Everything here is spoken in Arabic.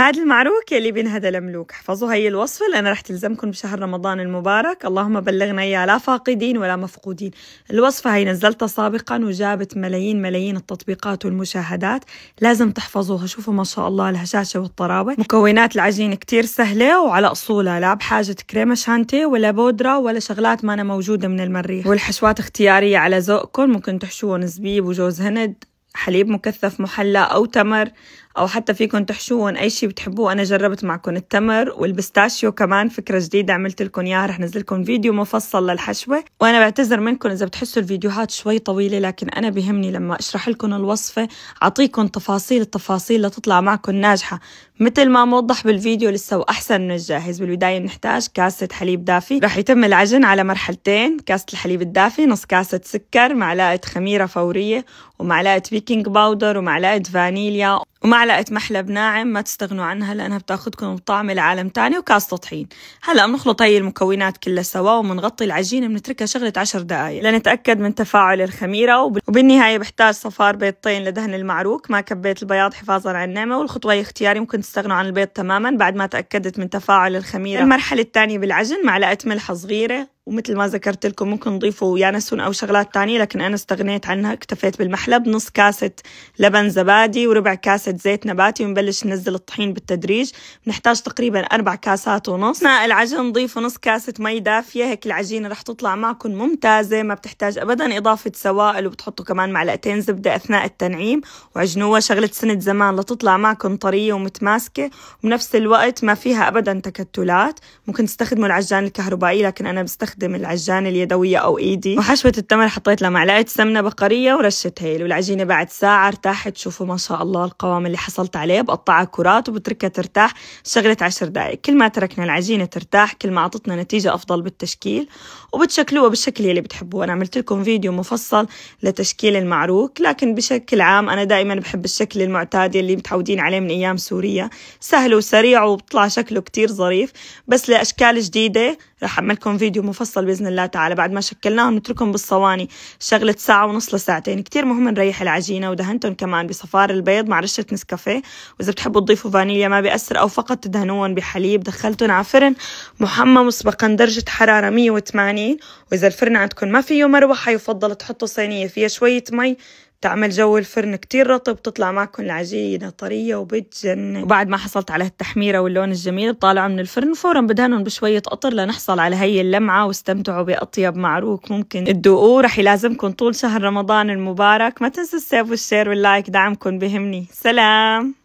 هذا المعروك يلي بينهدى الملوك. احفظوا هي الوصفة لأنها رح تلزمكم بشهر رمضان المبارك. اللهم بلغنا إياه لا فاقدين ولا مفقودين. الوصفة هي نزلتها سابقا وجابت ملايين التطبيقات والمشاهدات. لازم تحفظوها. شوفوا ما شاء الله الهشاشة والطراوة. مكونات العجين كتير سهلة وعلى أصولها، لا بحاجة كريمة شانتيه ولا بودرة ولا شغلات ما أنا موجودة من المريخ. والحشوات اختيارية على ذوقكم، ممكن تحشوهم زبيب وجوز هند، حليب مكثف محلى أو تمر، أو حتى فيكم تحشوهم أي شيء بتحبوه. أنا جربت معكم التمر والبستاشيو كمان، فكرة جديدة عملت لكم إياها، رح نزلكم فيديو مفصل للحشوة. وأنا بعتذر منكم إذا بتحسوا الفيديوهات شوي طويلة، لكن أنا بهمني لما أشرح لكم الوصفة أعطيكم التفاصيل لتطلع معكم ناجحة مثل ما موضح بالفيديو لسه وأحسن من الجاهز. بالبداية نحتاج كاسة حليب دافي، رح يتم العجن على مرحلتين: كاسة الحليب الدافي، نص كاسة سكر، معلقة خميرة فورية، ومعلقة بيكنج باودر، ومعلقة فانيليا، ومعلقة محلب ناعم ما تستغنوا عنها لأنها بتاخدكم بطعم العالم تاني، وكاسة طحين. هلأ بنخلط هي المكونات كلها سوا وبنغطي العجينة، بنتركها شغلة 10 دقايق لنتأكد من تفاعل الخميرة. وبالنهاية بحتاج صفار بيضتين لدهن المعروك، ما كبيت البياض حفاظا على النعمة. والخطوة اختياري، ممكن تستغنوا عن البيض تماما بعد ما تأكدت من تفاعل الخميرة. المرحلة الثانية بالعجن: معلقة ملح صغيرة، ومثل ما ذكرت لكم ممكن تضيفوا يانسون أو شغلات تانية لكن أنا استغنيت عنها، اكتفيت بالمحلب. نص كاسة لبن زبادي، وربع كاسة زيت نباتي، ونبلش ننزل الطحين بالتدريج. بنحتاج تقريبا 4 كاسات ونص. أثناء العجن نضيفوا نص كاسة مي دافية، هيك العجينة رح تطلع معكم ممتازة، ما بتحتاج أبدا إضافة سوائل. وبتحطوا كمان معلقتين زبدة أثناء التنعيم وعجنوها شغلة سنة زمان لتطلع معكم طرية ومتماسكة، وبنفس الوقت ما فيها أبدا تكتلات. ممكن تستخدموا العجان الكهربائي لكن أنا بستخدم العجان اليدوية أو إيدي. وحشوة التمر حطيت لها معلقة سمنة بقرية ورشة هيل. والعجينة بعد ساعة ارتاحت. شوفوا ما شاء الله القوام اللي حصلت عليه. بقطعها كرات وبتركها ترتاح شغلة 10 دقائق. كل ما تركنا العجينة ترتاح كل ما أعطتنا نتيجة أفضل بالتشكيل. وبتشكلوها بالشكل اللي بتحبوه. أنا عملت لكم فيديو مفصل لتشكيل المعروك، لكن بشكل عام أنا دائما بحب الشكل المعتاد اللي متعودين عليه من أيام سوريا، سهل وسريع وبطلع شكله كتير ظريف. بس لأشكال جديدة رح أعمل لكم فيديو مفصل بإذن الله تعالى. بعد ما شكلناهم نتركهم بالصواني شغلة ساعة ونص لساعتين. كتير مهم نريح العجينة. ودهنتهم كمان بصفار البيض مع رشة نسكافيه، وإذا بتحبوا تضيفوا فانيليا ما بيأثر، أو فقط تدهنوهم بحليب. دخلتهم على فرن محمى مسبقا درجة حرارة 180. وإذا الفرن عندكم ما فيه مروحة يفضل تحطوا صينية فيها شوية مي تعمل جو الفرن كتير رطب، تطلع معكم العجينة طرية وبتجنن. وبعد ما حصلت على التحميرة واللون الجميل بطالعوا من الفرن فورا بدهنهم بشوية قطر لنحصل على هي اللمعة. واستمتعوا بأطيب معروك ممكن تدوقوه، رح يلازمكم طول شهر رمضان المبارك. ما تنسوا السيف والشير واللايك، دعمكم بهمني. سلام.